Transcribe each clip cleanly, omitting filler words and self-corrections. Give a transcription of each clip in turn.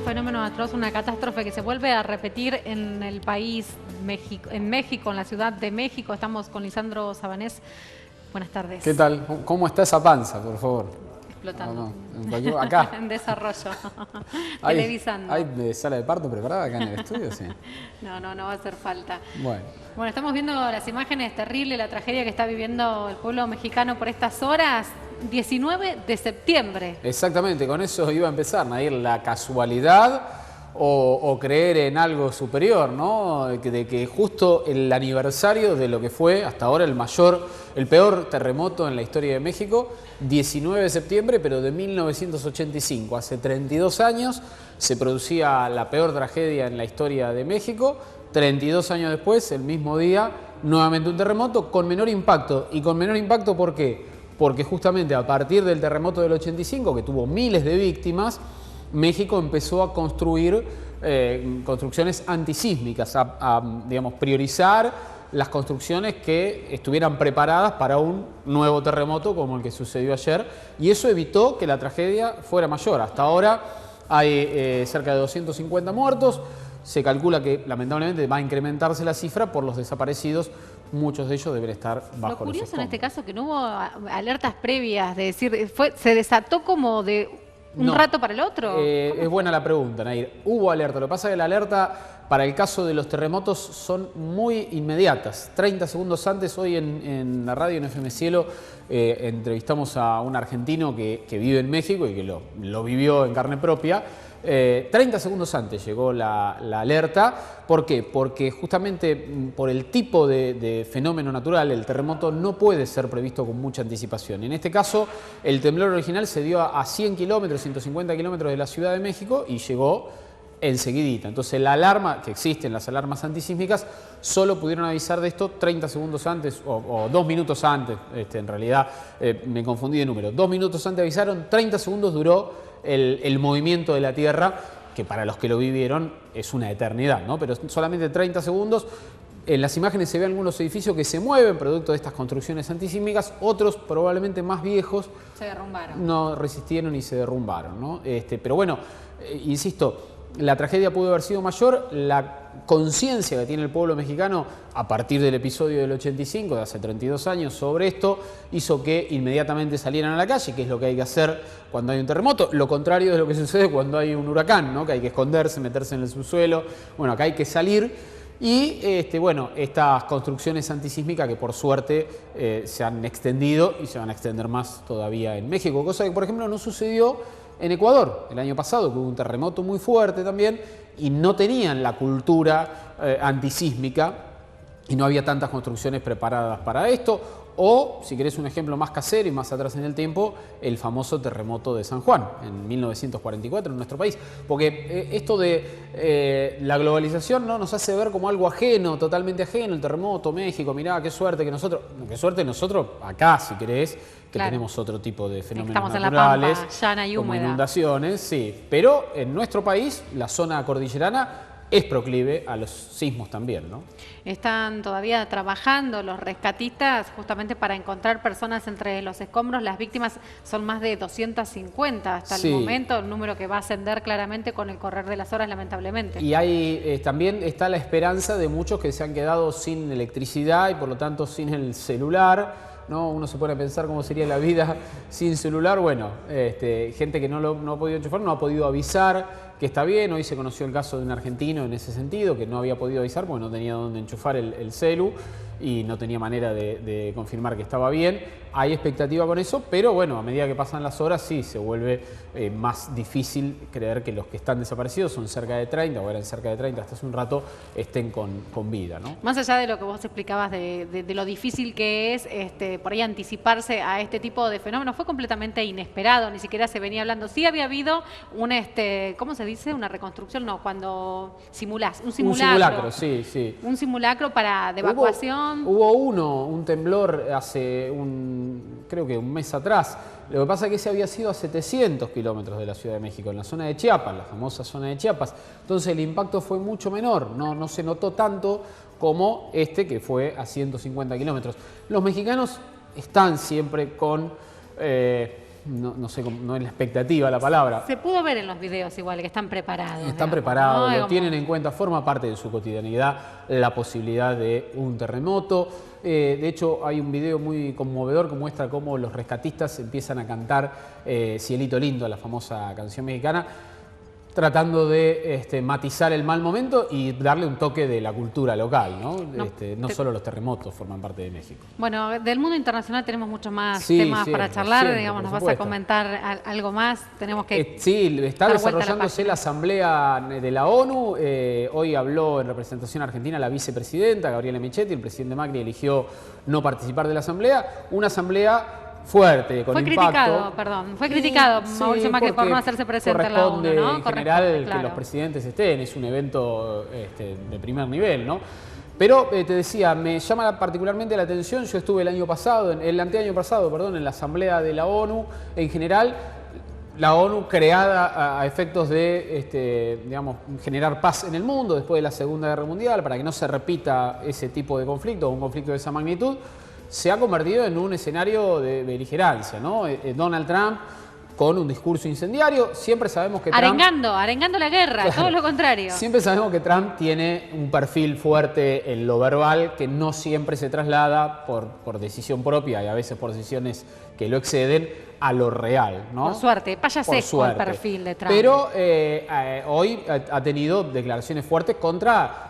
fenómeno atroz, una catástrofe que se vuelve a repetir en el país, en México, en la Ciudad de México. Estamos con Lisandro Sabanés. Buenas tardes. ¿Qué tal? ¿Cómo está esa panza, por favor? Explotando. No. Acá. En desarrollo. Televisando. ¿Hay sala de parto preparada acá en el estudio? Sí. No va a hacer falta. Bueno, estamos viendo las imágenes terribles, la tragedia que está viviendo el pueblo mexicano por estas horas. 19 de septiembre. Exactamente, con eso iba a empezar, Nair, la casualidad o creer en algo superior, ¿no? De que justo el aniversario de lo que fue hasta ahora el peor terremoto en la historia de México, 19 de septiembre, pero de 1985, hace 32 años, se producía la peor tragedia en la historia de México. 32 años después, el mismo día, nuevamente un terremoto con menor impacto. ¿Y con menor impacto por qué? Porque justamente a partir del terremoto del 85, que tuvo miles de víctimas, México empezó a construir construcciones antisísmicas, digamos, priorizar las construcciones que estuvieran preparadas para un nuevo terremoto como el que sucedió ayer, y eso evitó que la tragedia fuera mayor. Hasta ahora hay cerca de 250 muertos. Se calcula que lamentablemente va a incrementarse la cifra por los desaparecidos. Muchos de ellos deben estar bajo los escombros. Lo curioso en este caso que no hubo alertas previas, de decir, se desató como de un rato para el otro. Es buena la pregunta, Nair. Hubo alerta. Lo que pasa es que la alerta para el caso de los terremotos son muy inmediatas. 30 segundos antes, hoy en la radio, en FM Cielo, entrevistamos a un argentino que vive en México y que lo vivió en carne propia. 30 segundos antes llegó la alerta. ¿Por qué? Porque justamente por el tipo de fenómeno natural, el terremoto no puede ser previsto con mucha anticipación. En este caso, el temblor original se dio a 100 kilómetros, 150 kilómetros de la Ciudad de México y llegó enseguidita. Entonces la alarma, que existen las alarmas antisísmicas, solo pudieron avisar de esto 30 segundos antes o 2 minutos antes. En realidad me confundí de número. 2 minutos antes avisaron, 30 segundos duró el movimiento de la Tierra, que para los que lo vivieron es una eternidad, ¿no? Pero solamente 30 segundos. En las imágenes se ven algunos edificios que se mueven producto de estas construcciones antisísmicas, otros probablemente más viejos se derrumbaron. No resistieron y se derrumbaron, ¿no? Pero bueno, insisto, la tragedia pudo haber sido mayor. La conciencia que tiene el pueblo mexicano a partir del episodio del 85, de hace 32 años, sobre esto, hizo que inmediatamente salieran a la calle, que es lo que hay que hacer cuando hay un terremoto. Lo contrario de lo que sucede cuando hay un huracán, ¿no? Que hay que esconderse, meterse en el subsuelo. Bueno, acá hay que salir. Y estas construcciones antisísmicas que por suerte se han extendido y se van a extender más todavía en México, cosa que por ejemplo no sucedió en Ecuador el año pasado, que hubo un terremoto muy fuerte también y no tenían la cultura antisísmica y no había tantas construcciones preparadas para esto. O, si querés un ejemplo más casero y más atrás en el tiempo, el famoso terremoto de San Juan en 1944 en nuestro país. Porque esto de la globalización, ¿no?, nos hace ver como algo ajeno, totalmente ajeno, el terremoto, México, mirá, qué suerte nosotros acá, si querés, que claro, tenemos otro tipo de fenómenos naturales, en la Pampa, llana y como húmeda, inundaciones, sí. Pero en nuestro país, la zona cordillerana es proclive a los sismos también, ¿no? Están todavía trabajando los rescatistas justamente para encontrar personas entre los escombros. Las víctimas son más de 250 hasta el momento, el número que va a ascender claramente con el correr de las horas, lamentablemente. Y hay también está la esperanza de muchos que se han quedado sin electricidad y por lo tanto sin el celular, ¿no? Uno se pone a pensar cómo sería la vida sin celular. Bueno, gente que no ha podido enchufar, no ha podido avisar que está bien. Hoy se conoció el caso de un argentino en ese sentido, que no había podido avisar porque no tenía dónde enchufar el celu y no tenía manera de confirmar que estaba bien. Hay expectativa con eso, pero bueno, a medida que pasan las horas sí se vuelve más difícil creer que los que están desaparecidos, son cerca de 30 o eran cerca de 30 hasta hace un rato, estén con vida, ¿no? Más allá de lo que vos explicabas de lo difícil que es por ahí anticiparse a este tipo de fenómenos, fue completamente inesperado, ni siquiera se venía hablando. Sí había habido ¿cómo se dice? Una reconstrucción, no, cuando simulás, un simulacro. Un simulacro, sí. Un simulacro de evacuación. Hubo un temblor hace creo que un mes atrás. Lo que pasa es que ese había sido a 700 kilómetros de la Ciudad de México, en la zona de Chiapas, la famosa zona de Chiapas. Entonces el impacto fue mucho menor, no se notó tanto como que fue a 150 kilómetros. Los mexicanos están siempre con no sé, no es la expectativa la palabra. Se pudo ver en los videos igual, que están preparados. Están digamos, preparados, ¿no? lo tienen en cuenta, forma parte de su cotidianidad la posibilidad de un terremoto. De hecho, hay un video muy conmovedor que muestra cómo los rescatistas empiezan a cantar Cielito Lindo, la famosa canción mexicana, tratando de matizar el mal momento y darle un toque de la cultura local, ¿no? No solo los terremotos forman parte de México. Bueno, del mundo internacional tenemos muchos más Sí, temas siempre, para charlar, siempre, digamos, por nos vas a supuesto. comentar algo más, tenemos que... Sí, está dar vuelta a la desarrollándose página. la asamblea de la ONU. Hoy habló en representación argentina la vicepresidenta, Gabriela Michetti. El presidente Macri eligió no participar de la asamblea. Una asamblea fuerte, con impacto. Fue criticado Sí, Mauricio Macri por porque no hacerse presente en la ONU, corresponde ¿no? en general que claro. los presidentes estén, es un evento de primer nivel, ¿no? Pero te decía, me llama particularmente la atención, yo estuve el anteaño pasado, perdón, en la asamblea de la ONU en general. La ONU creada a efectos de, digamos, generar paz en el mundo después de la Segunda Guerra Mundial, para que no se repita ese tipo de conflicto, un conflicto de esa magnitud, se ha convertido en un escenario de beligerancia, ¿no? Donald Trump con un discurso incendiario. Siempre sabemos que Arengando la guerra, Claro. todo lo contrario. Siempre sabemos que Trump tiene un perfil fuerte en lo verbal que no siempre se traslada por decisión propia y a veces por decisiones que lo exceden a lo real, ¿no? Por suerte, Por payasesco el suerte. perfil de Trump. Pero hoy ha tenido declaraciones fuertes contra...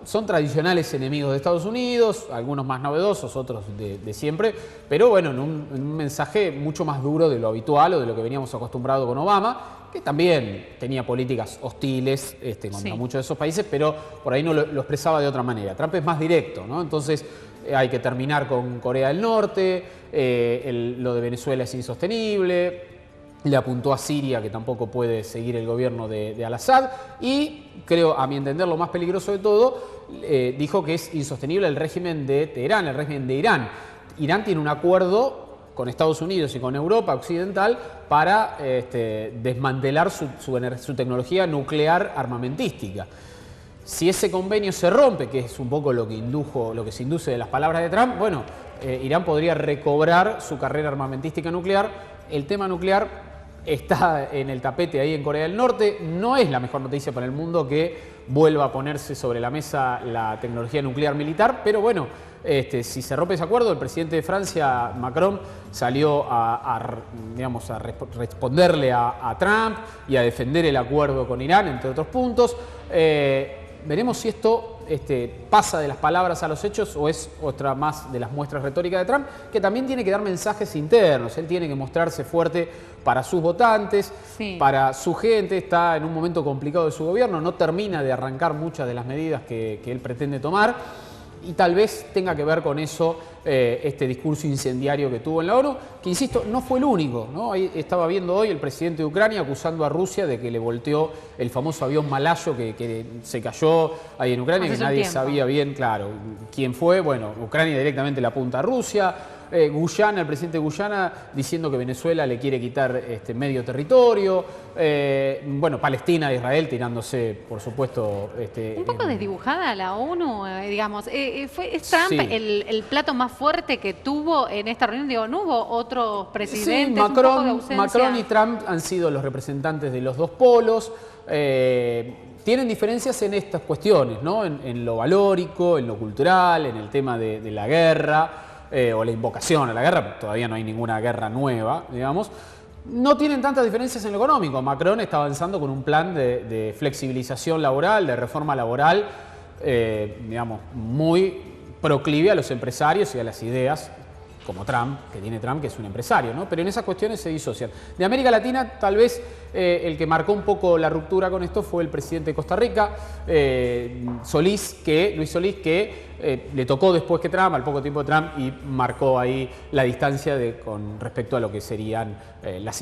Son tradicionales enemigos de Estados Unidos, algunos más novedosos, otros de siempre, pero bueno, en un mensaje mucho más duro de lo habitual o de lo que veníamos acostumbrados con Obama, que también tenía políticas hostiles contra muchos de esos países, pero por ahí no lo expresaba de otra manera. Trump es más directo, ¿no? Entonces hay que terminar con Corea del Norte, lo de Venezuela es insostenible. Le apuntó a Siria, que tampoco puede seguir el gobierno de al-Assad, y creo, a mi entender, lo más peligroso de todo, dijo que es insostenible el régimen de Teherán, el régimen de Irán. Irán tiene un acuerdo con Estados Unidos y con Europa occidental para desmantelar su tecnología nuclear armamentística. Si ese convenio se rompe, que es un poco lo que se induce de las palabras de Trump, bueno, Irán podría recobrar su carrera armamentística nuclear. El tema nuclear está en el tapete ahí en Corea del Norte. No es la mejor noticia para el mundo que vuelva a ponerse sobre la mesa la tecnología nuclear militar, pero bueno, si se rompe ese acuerdo, el presidente de Francia, Macron, salió a responderle a Trump y a defender el acuerdo con Irán, entre otros puntos. Veremos si esto pasa de las palabras a los hechos o es otra más de las muestras retóricas de Trump, que también tiene que dar mensajes internos. Él tiene que mostrarse fuerte para sus votantes, para su gente. Está en un momento complicado de su gobierno, no termina de arrancar muchas de las medidas que él pretende tomar. Y tal vez tenga que ver con eso este discurso incendiario que tuvo en la ONU, que insisto, no fue el único, ¿no? Ahí estaba viendo hoy el presidente de Ucrania acusando a Rusia de que le volteó el famoso avión malayo que se cayó ahí en Ucrania, que nadie sabía bien, claro, quién fue. Bueno, Ucrania directamente le apunta a Rusia. Guyana, el presidente de Guyana diciendo que Venezuela le quiere quitar medio territorio. Bueno, Palestina e Israel tirándose, por supuesto... un poco desdibujada la ONU, digamos. ¿Es Trump el plato más fuerte que tuvo en esta reunión? Digo, ¿no hubo otros presidentes? Sí, Macron y Trump han sido los representantes de los dos polos. Tienen diferencias en estas cuestiones, ¿no? En lo valórico, en lo cultural, en el tema de la guerra. O la invocación a la guerra, todavía no hay ninguna guerra nueva, digamos. No tienen tantas diferencias en lo económico. Macron está avanzando con un plan de flexibilización laboral, de reforma laboral, digamos, muy proclive a los empresarios y a las ideas, como Trump, que es un empresario, ¿no? Pero en esas cuestiones se disocian. De América Latina, tal vez el que marcó un poco la ruptura con esto fue el presidente de Costa Rica, Luis Solís, que le tocó después que Trump, al poco tiempo de Trump, y marcó ahí la distancia con respecto a lo que serían las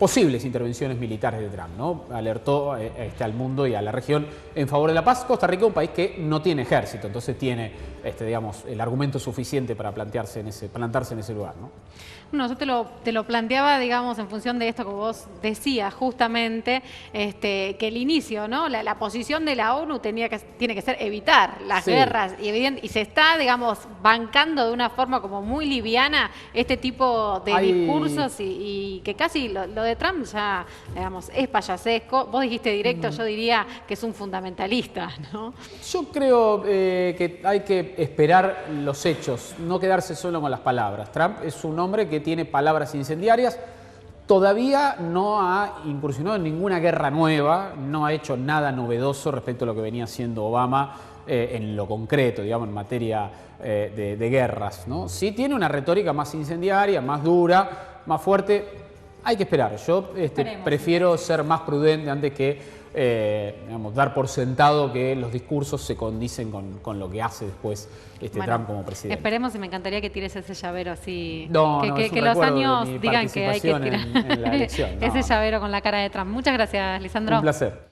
posibles intervenciones militares de Trump, ¿no? Alertó al mundo y a la región en favor de la paz. Costa Rica es un país que no tiene ejército, entonces tiene digamos, el argumento suficiente para plantarse en ese lugar, ¿no? No, yo te lo planteaba, digamos, en función de esto que vos decías, justamente, que el inicio, ¿no? La posición de la ONU tiene que ser evitar las guerras, y se está, digamos, bancando de una forma como muy liviana este tipo de discursos y que casi lo de Trump ya, digamos, es payasesco. Vos dijiste directo, yo diría que es un fundamentalista, ¿no? Yo creo que hay que esperar los hechos, no quedarse solo con las palabras. Trump es un hombre que tiene palabras incendiarias, todavía no ha incursionado en ninguna guerra nueva, no ha hecho nada novedoso respecto a lo que venía haciendo Obama en lo concreto, digamos, en materia de guerras, ¿no? Sí tiene una retórica más incendiaria, más dura, más fuerte. Hay que esperar. Yo prefiero ser más prudente antes que digamos, dar por sentado que los discursos se condicen con lo que hace después Trump como presidente. Esperemos, y me encantaría que tires ese llavero así, que los años digan que hay que tirar en la elección. ese llavero con la cara de Trump. Muchas gracias, Lisandro. Un placer.